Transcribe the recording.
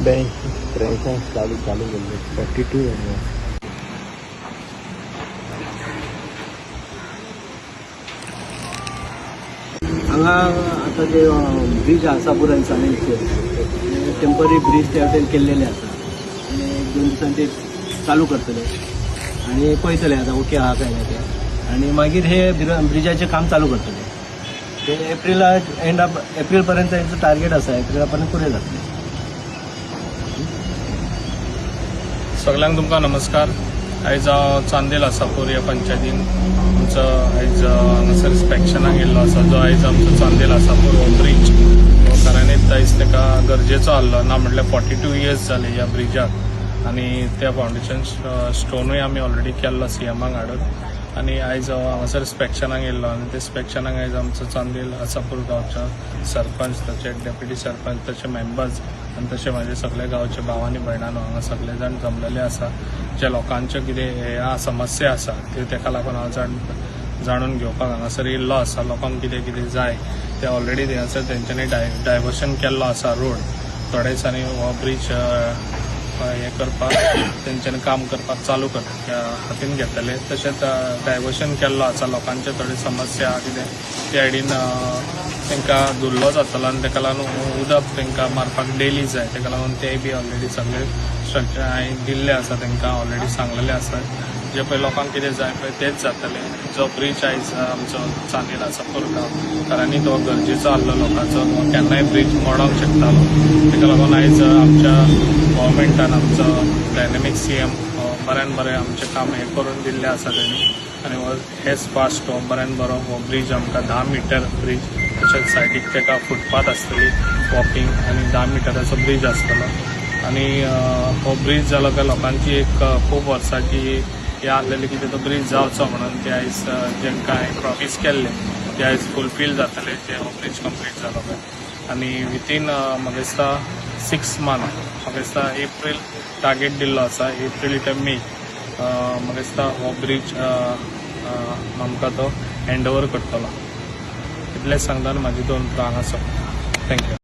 चालू गेले 42 आहे. हांगा आतां जे ब्रिज आसा पुराय साणेंचे टेम्पररी ब्रिज त्या वटेन केल्लेले आसा आनी 1-2 दिसान ते चालू करतले आनी पळयतले आतां ओके आहा काय ना ते आनी मागीर हे ब्रिजाचें काम चालू करतले. ते एंड ऑफ एप्रील पर्यंत तांचो टार्गेट आसा. एप्रिला पर्यंत पुरे जातले. सगळ्यांक तुमकां नमस्कार. आयज हांव चांदेल आसापूर ह्या पंचायतीन आमचो आयज हांगासर इन्स्पेक्शनाक येयल्लो आसा. जो आयज आमचो चांदेल आसापूर हो ब्रीज घरांनीत आयज ताका गरजेचो आहलो ना म्हटल्यार 42 इयर्स जाले ह्या ब्रिजाक आनी त्या फावंडेशन स्टोनूय आमी ऑलरेडी केल्लो सीएमाक हाडून आनी आयज हांगासर इन्स्पेक्शनाक येयल्लो आनी ते इन्स्पेक्शनाक आयज आमचो चांदेल आसापूर गांवचो सरपंच तशे डेप्युटी सरपंच तशे मेंबर्स आनी तशे म्हाजे सगळे गांवचे भावांनी भयणांनो हांगा सगळे जाण जमलेले आसा. जे लोकांच्यो कितें ह्या समस्या आसा त्यो तेका लागून हांव जाणून घेवपाक हांगासर येयल्लो आसा. लोकांक कितें कितें जाय ते ऑलरेडी थंयसर तेंच्यांनी डायवर्शन केल्लो आसा रोड. थोड्या दिसांनी हो ब्रीज हे करपाक तेंच्यांनी काम करपाक चालू हातीन घेतले. तशेंच डायवर्शन केल्लो आसा. लोकांचे थोडी समस्या कितें ते आयडीन तांकां धुल्लो जातलो आनी ताका लागून उदक तांकां मारपाक डेली जाय. ताका लागून ते बी ऑलरेडी सगळे स्ट्रक्चर हांवें दिल्ले आसा. तांकां ऑलरेडी सांगलेले आसा. जे पळय लोकांक कितें जाय पळय तेच जातले. जो ब्रीज आयज आमचो चांदेल आसापूर गांवांनी तो गरजेचो आहलो लोकांचो. केन्नाय ब्रीज मोडोंक शकतालो. ताका लागून आयज आमच्या गव्हर्मेंटान आमचो डायनेमीक सीएम बऱ्यान बरें आमचें काम हें करून दिल्लें आसा तेणी आनी हेच फास्ट हो बऱ्यान बरो हो ब्रीज आमकां 10 मीटर ब्रीज तशेंच सायडीक ताका फुटपाथ आसतली वॉकिंग आनी 10 मिटराचो ब्रीज आसतलो आनी हो ब्रीज जालो काय लोकांची एक खूब वर्सांची हे आहलेली की तो ब्रीज जावचो म्हणून ते आयज जेंकां हांवें प्रॉमिस केल्ले ते आयज फुलफील जातले. ते हो ब्रीज कंप्लीट जालो काय आनी विथीन म्हाका दिसता 6 मंथ म्हाका दिसता एप्रील टार्गेट दिल्लो आसा. एप्रील ते मे म्हाका दिसता हो ब्रीज आमकां तो हँड ओवर करतलो. इतलेंच सांगताना म्हाजी 2 उतरां हांगा सोंपता. थँक्यू.